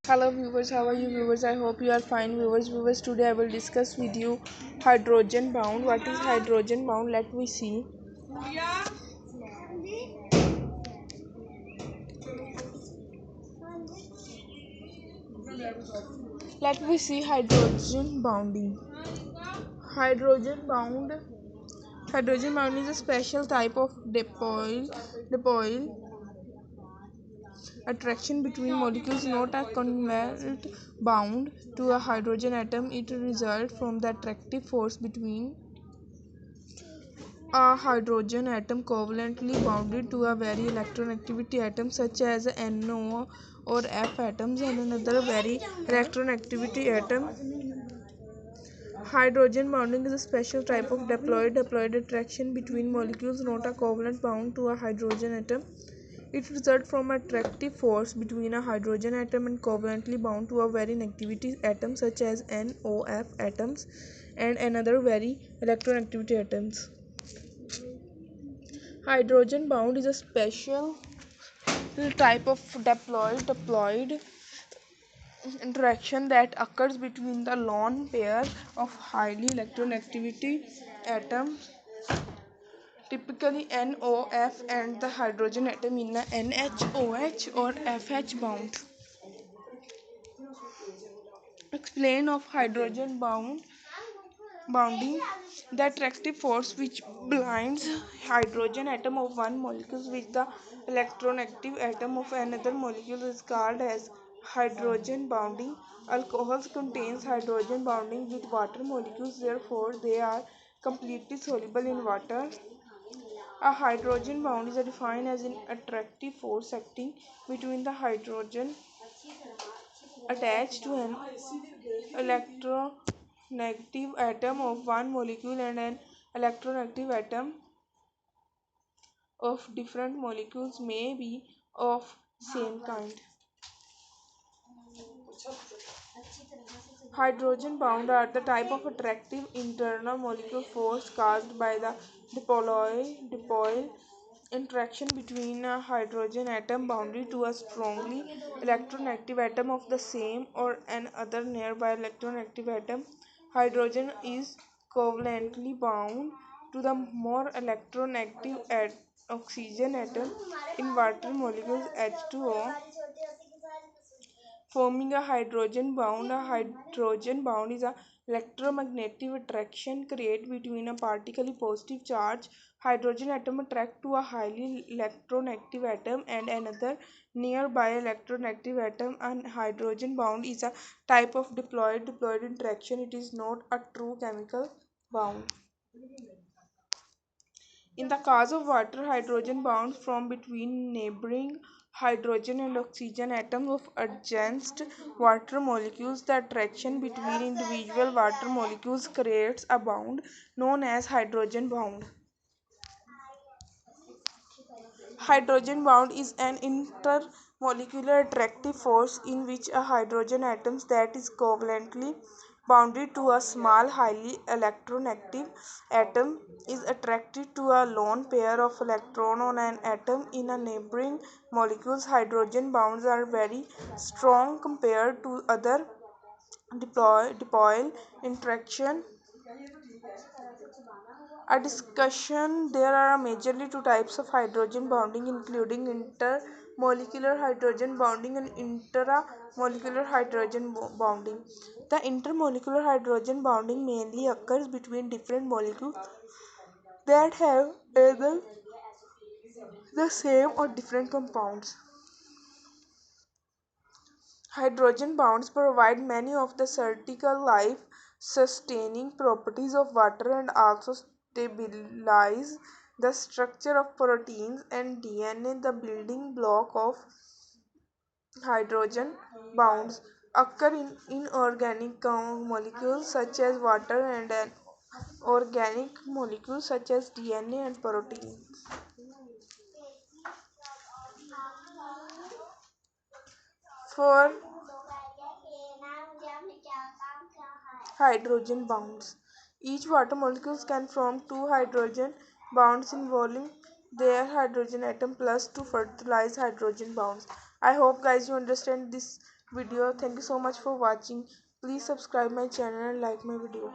Hello viewers, how are you viewers? I hope you are fine viewers. Today I will discuss with you hydrogen bound. What is hydrogen bound? Let me see hydrogen bounding. Hydrogen bound Hydrogen bound is a special type of dipole attraction between molecules, not a covalent bound to a hydrogen atom. It results from the attractive force between a hydrogen atom covalently bounded to a very electronegativity atom such as NO or F atoms and another very electronegativity atom. Hydrogen bonding is a special type of diploid attraction between molecules, not a covalent bound to a hydrogen atom. It results from attractive force between a hydrogen atom and covalently bound to a very negativity atom such as NOF atoms and another very electronegativity atoms. Hydrogen bound is a special type of diploid interaction that occurs between the lone pair of highly electronegativity atoms, typically NOF, and the hydrogen atom in a NHOH or FH bound. Explain of hydrogen bounding. The attractive force which binds hydrogen atom of one molecule with the electronegative atom of another molecule is called as hydrogen bonding. Alcohols contains hydrogen bonding with water molecules, therefore they are completely soluble in water. A hydrogen bond is defined as an attractive force acting between the hydrogen attached to an electronegative atom of one molecule and an electronegative atom of different molecules may be of same kind. Hydrogen bound are the type of attractive internal molecular force caused by the dipole interaction between a hydrogen atom bounded to a strongly electronegative atom of the same or an other nearby electronegative atom. Hydrogen is covalently bound to the more electronegative oxygen atom in water molecules H2O, forming a hydrogen bound. A hydrogen bound is a electromagnetic attraction created between a particularly positive charge hydrogen atom attract to a highly electronegative atom and another nearby electronegative atom. And hydrogen bound is a type of diploid interaction. It is not a true chemical bound. In the case of water, hydrogen bonds from between neighboring hydrogen and oxygen atoms of adjacent water molecules. The attraction between individual water molecules creates a bond known as hydrogen bond. Hydrogen bond is an intermolecular attractive force in which a hydrogen atom that is covalently bounded to a small highly electronegative atom is attracted to a lone pair of electrons on an atom in a neighboring molecules. Hydrogen bonds are very strong compared to other dipole interaction. A discussion. There are majorly two types of hydrogen bonding, including intermolecular hydrogen bonding and intramolecular hydrogen bonding. The intermolecular hydrogen bonding mainly occurs between different molecules that have either the same or different compounds. Hydrogen bonds provide many of the critical life sustaining properties of water and also stabilize the structure of proteins and DNA. The building block of hydrogen bonds occur in inorganic molecules such as water and an organic molecules such as DNA and proteins. For hydrogen bonds, each water molecule can form two hydrogen bonds involving their hydrogen atom plus two fertilized hydrogen bonds. I hope guys you understand this video. Thank you so much for watching. Please subscribe my channel and like my video.